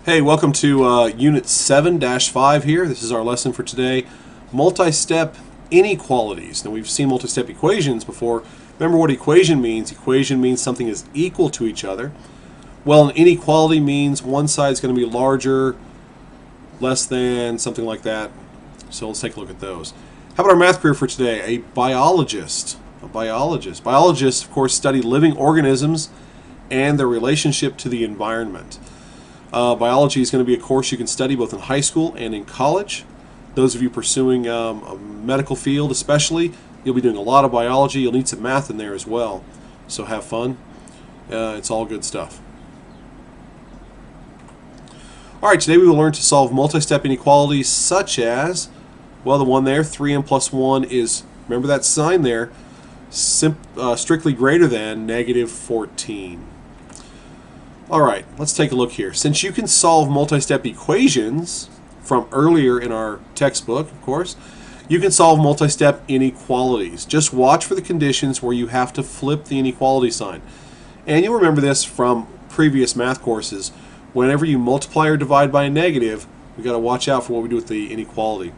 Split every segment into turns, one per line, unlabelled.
Hey, welcome to Unit 7-5 here. This is our lesson for today, Multistep Inequalities. Now, we've seen multistep equations before. Remember what equation means. Equation means something is equal to each other. Well, an inequality means one side is going to be larger, less than, something like that. So let's take a look at those. How about our math career for today? A biologist. Biologists, of course, study living organisms and their relationship to the environment. Biology is going to be a course you can study both in high school and in college. Those of you pursuing a medical field especially, you'll be doing a lot of biology. You'll need some math in there as well. So have fun. It's all good stuff. Alright, today we will learn to solve multi-step inequalities such as, well, the one there, 3m plus 1 is, remember that sign there, strictly greater than negative 14. Alright, let's take a look here. Since you can solve multi-step equations from earlier in our textbook, of course, you can solve multi-step inequalities. Just watch for the conditions where you have to flip the inequality sign. And you'll remember this from previous math courses. Whenever you multiply or divide by a negative, we've got to watch out for what we do with the inequality.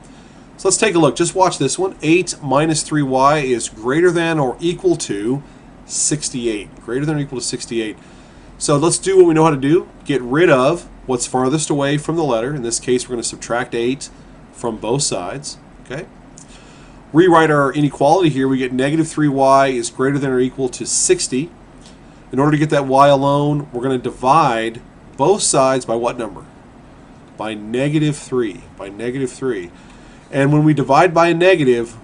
So let's take a look. Just watch this one. 8 minus 3y is greater than or equal to 68. Greater than or equal to 68. So let's do what we know how to do. Get rid of what's farthest away from the letter. In this case, we're going to subtract 8 from both sides. Okay. Rewrite our inequality here. We get negative 3y is greater than or equal to 60. In order to get that y alone, we're going to divide both sides by what number? By negative 3. By negative 3. And when we divide by a negative,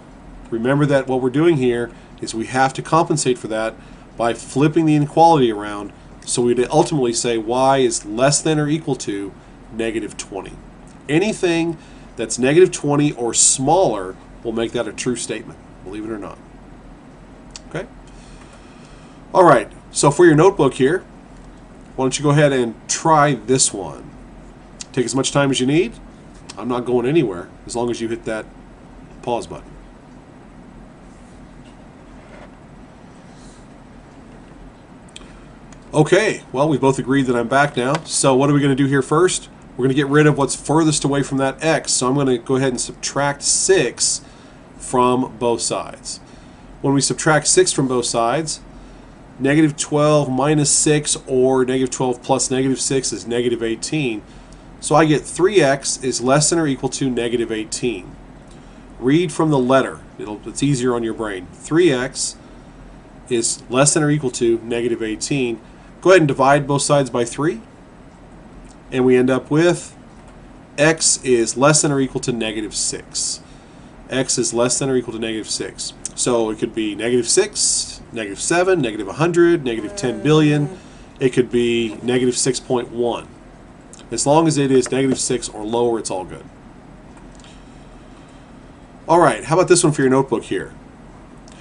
remember that what we're doing here is we have to compensate for that by flipping the inequality around. So we'd ultimately say y is less than or equal to negative 20. Anything that's negative 20 or smaller will make that a true statement, believe it or not. Okay? Alright, so for your notebook here, why don't you go ahead and try this one. Take as much time as you need. I'm not going anywhere as long as you hit that pause button. Okay, well, we both agreed that I'm back now. So what are we going to do here first? We're going to get rid of what's furthest away from that x. So I'm going to go ahead and subtract 6 from both sides. When we subtract 6 from both sides, negative 12 minus 6 or negative 12 plus negative 6 is negative 18. So I get 3x is less than or equal to negative 18. Read from the letter. It's easier on your brain. 3x is less than or equal to negative 18. Go ahead and divide both sides by 3. And we end up with x is less than or equal to negative 6. X is less than or equal to negative 6. So it could be negative 6, negative 7, negative 100, negative 10 billion. It could be negative 6.1. As long as it is negative 6 or lower, it's all good. Alright, how about this one for your notebook here?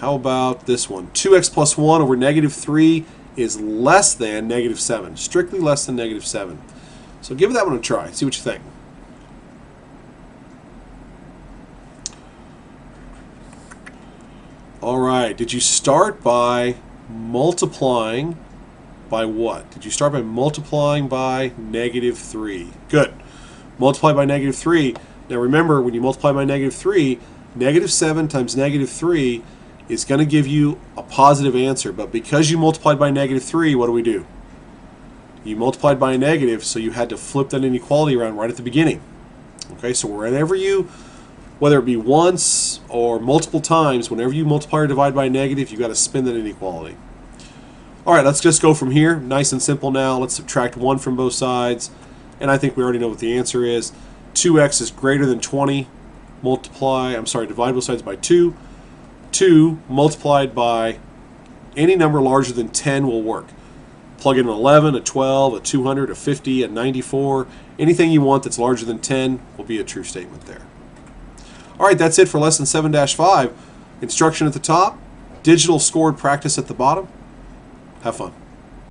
How about this one? 2x plus 1 over negative 3 is less than negative 7. Strictly less than negative 7. So give that one a try. See what you think. Alright, did you start by multiplying by what? Did you start by multiplying by negative 3? Good. Multiply by negative 3. Now remember, when you multiply by negative 3, negative 7 times negative 3 is going to give you a positive answer. But because you multiplied by negative 3, what do? You multiplied by a negative, so you had to flip that inequality around right at the beginning. Okay, so whenever you, whether it be once or multiple times, whenever you multiply or divide by a negative, you've got to spin that inequality. Alright, let's just go from here. Nice and simple now. Let's subtract 1 from both sides. And I think we already know what the answer is. 2x is greater than 20. Divide both sides by 2. 2 multiplied by any number larger than 10 will work. Plug in an 11, a 12, a 200, a 50, a 94. Anything you want that's larger than 10 will be a true statement there. Alright, that's it for lesson 7-5. Instruction at the top, digital scored practice at the bottom. Have fun.